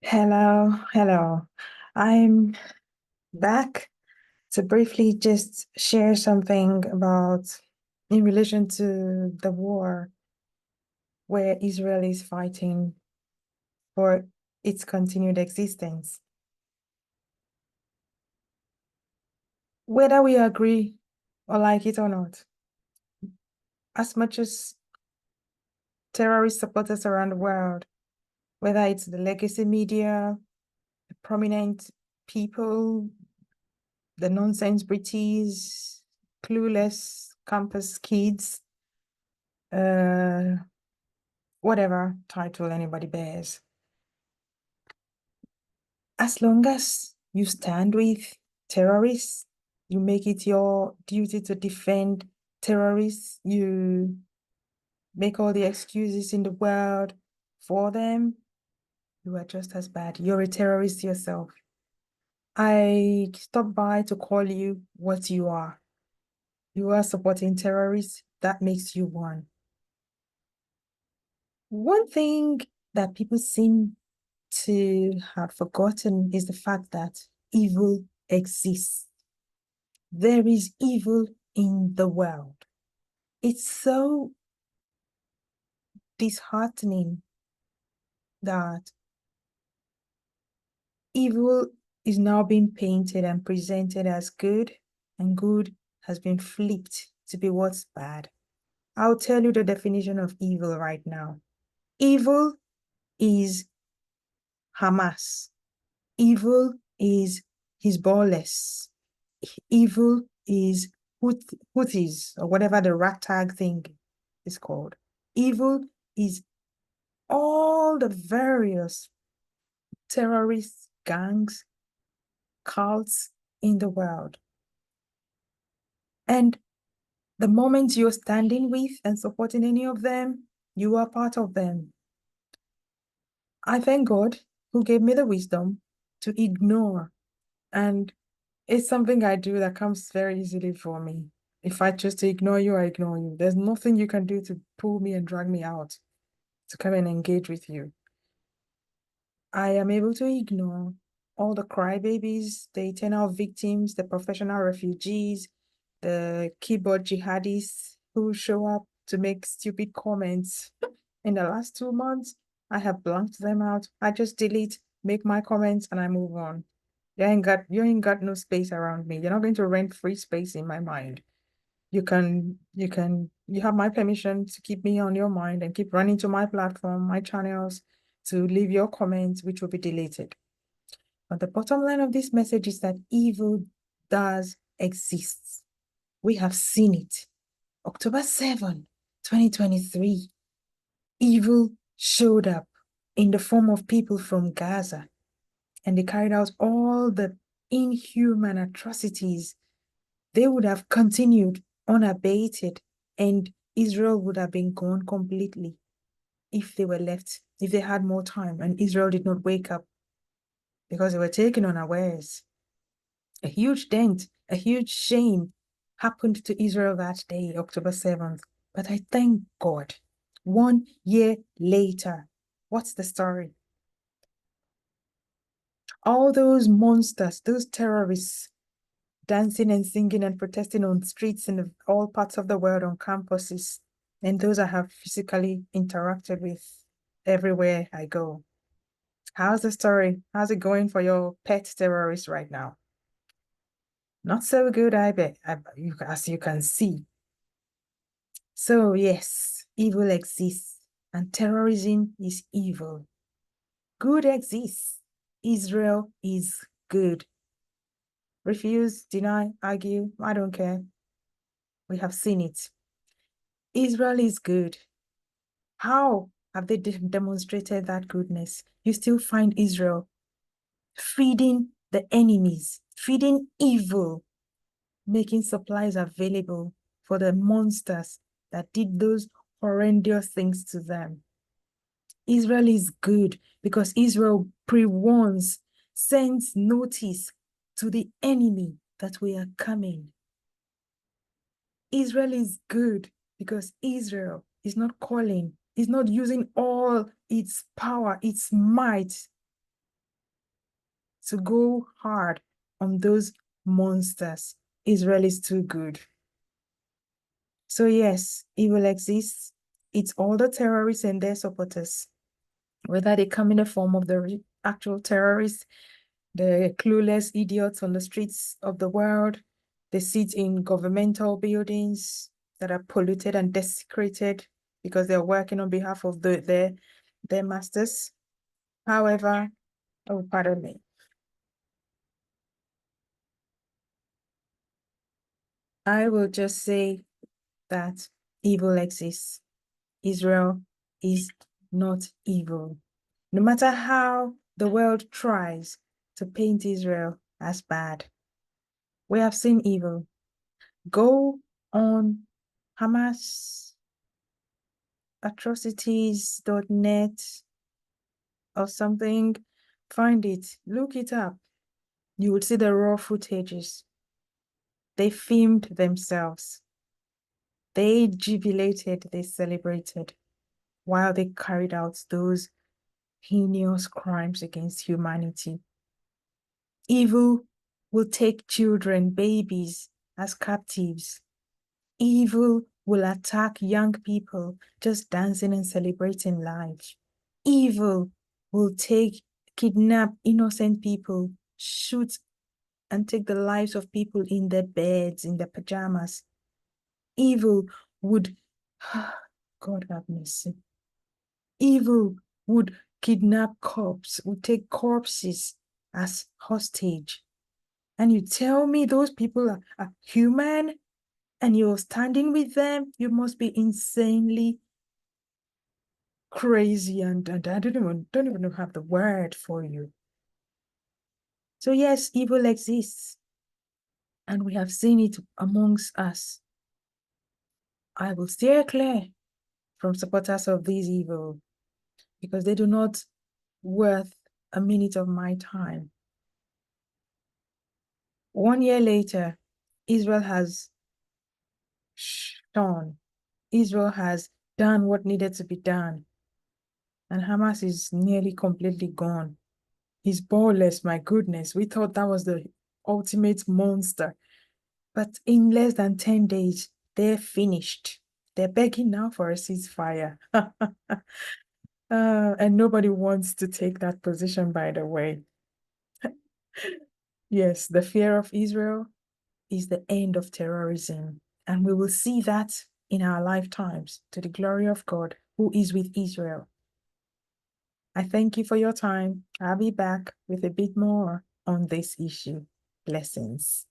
Hello, hello. I'm back to briefly just share something about in relation to the war where Israel is fighting for its continued existence. Whether we agree or like it or not, as much as terrorist supporters around the world, whether it's the legacy media, the prominent people, the nonsense British, clueless campus kids, uh, whatever title anybody bears. As long as you stand with terrorists, you make it your duty to defend terrorists, you make all the excuses in the world for them, you are just as bad. You're a terrorist yourself. I stopped by to call you what you are. You are supporting terrorists. That makes you one. One thing that people seem to have forgotten is the fact that evil exists. There is evil in the world. It's so disheartening that evil is now being painted and presented as good, and good has been flipped to be what's bad. I'll tell you the definition of evil right now. Evil is Hamas. Evil is Hezbollah. Evil is Houthis, or whatever the ragtag thing is called. Evil is all the various terrorist gangs, cults in the world. And the moment you're standing with and supporting any of them, you are part of them. I thank God who gave me the wisdom to ignore. And it's something I do that comes very easily for me. If I choose to ignore you, I ignore you. There's nothing you can do to pull me and drag me out to come and engage with you. I am able to ignore all the crybabies, the eternal victims, the professional refugees, the keyboard jihadists who show up to make stupid comments. In the last 2 months, I have blanked them out. I just delete, make my comments, and I move on. You ain't got no space around me. You're not going to rent free space in my mind. You have my permission to keep me on your mind and keep running to my platform, my channels, to leave your comments, which will be deleted. But the bottom line of this message is that evil does exist. We have seen it. October 7, 2023, evil showed up in the form of people from Gaza, and they carried out all the inhuman atrocities. They would have continued unabated, and Israel would have been gone completely if they were left, if they had more time, and Israel did not wake up because they were taken unawares. A huge dent, a huge shame happened to Israel that day, October 7th. But I thank God, 1 year later, what's the story? All those monsters, those terrorists, dancing and singing and protesting on streets in all parts of the world, on campuses, and those I have physically interacted with everywhere I go. How's the story? How's it going for your pet terrorist right now? Not so good, I bet, as you can see. So, yes, evil exists, and terrorism is evil. Good exists. Israel is good. Refuse, deny, argue, I don't care. We have seen it. Israel is good. How have they demonstrated that goodness? You still find Israel feeding the enemies, feeding evil, making supplies available for the monsters that did those horrendous things to them. Israel is good because Israel pre-warns, sends notice to the enemy that we are coming. Israel is good because Israel is not calling, is not using all its power, its might to go hard on those monsters. Israel is too good. So yes, evil exists. It's all the terrorists and their supporters, whether they come in the form of the actual terrorists, the clueless idiots on the streets of the world. They sit in governmental buildings that are polluted and desecrated because they're working on behalf of their masters. However, oh, pardon me. I will just say that evil exists. Israel is not evil. No matter how the world tries to paint Israel as bad, we have seen evil. Go on Hamas atrocities.net or something, find it, look it up. You will see the raw footages. They filmed themselves. They jubilated, they celebrated while they carried out those heinous crimes against humanity. Evil will take children, babies, as captives. Evil will attack young people just dancing and celebrating life. Evil will kidnap innocent people, shoot and take the lives of people in their beds, in their pajamas. Evil would, God have mercy. Evil would kidnap would take corpses as hostage. And you tell me those people are human and you're standing with them? You must be insanely crazy, and I don't even have the word for you. So yes, evil exists, and we have seen it amongst us. I will steer clear from supporters of this evil because they do not worth a minute of my time. 1 year later, Israel has shown. Israel has done what needed to be done, and Hamas is nearly completely gone. He's ballless, my goodness. We thought that was the ultimate monster. But in less than 10 days, they're finished. They're begging now for a ceasefire. And nobody wants to take that position, by the way. Yes, the fear of Israel is the end of terrorism. And we will see that in our lifetimes to the glory of God, who is with Israel. I thank you for your time. I'll be back with a bit more on this issue. Blessings.